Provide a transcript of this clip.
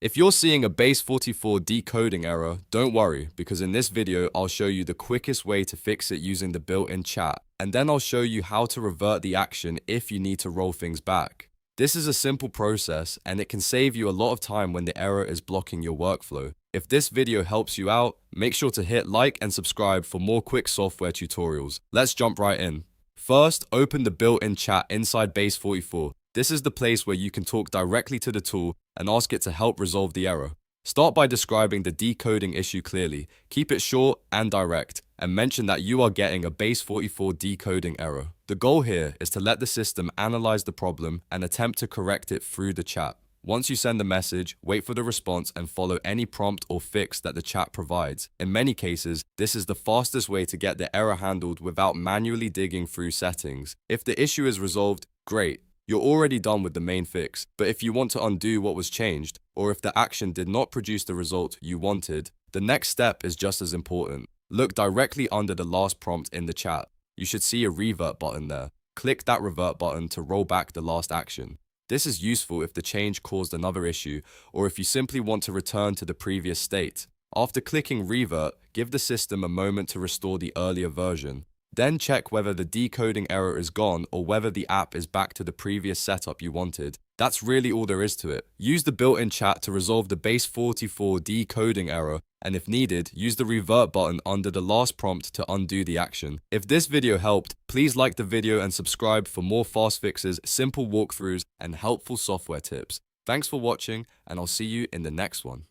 If you're seeing a Base44 decoding error, don't worry, because in this video I'll show you the quickest way to fix it using the built-in chat, and then I'll show you how to revert the action if you need to roll things back. This is a simple process, and it can save you a lot of time when the error is blocking your workflow. If this video helps you out, make sure to hit like and subscribe for more quick software tutorials. Let's jump right in. First, open the built-in chat inside Base44. This is the place where you can talk directly to the tool and ask it to help resolve the error. Start by describing the decoding issue clearly, keep it short and direct, and mention that you are getting a Base44 decoding error. The goal here is to let the system analyze the problem and attempt to correct it through the chat. Once you send the message, wait for the response and follow any prompt or fix that the chat provides. In many cases, this is the fastest way to get the error handled without manually digging through settings. If the issue is resolved, great. You're already done with the main fix, but if you want to undo what was changed, or if the action did not produce the result you wanted, the next step is just as important. Look directly under the last prompt in the chat. You should see a revert button there. Click that revert button to roll back the last action. This is useful if the change caused another issue, or if you simply want to return to the previous state. After clicking revert, give the system a moment to restore the earlier version. Then check whether the decoding error is gone or whether the app is back to the previous setup you wanted. That's really all there is to it. Use the built-in chat to resolve the Base44 decoding error, and if needed, use the revert button under the last prompt to undo the action. If this video helped, please like the video and subscribe for more fast fixes, simple walkthroughs, and helpful software tips. Thanks for watching, and I'll see you in the next one.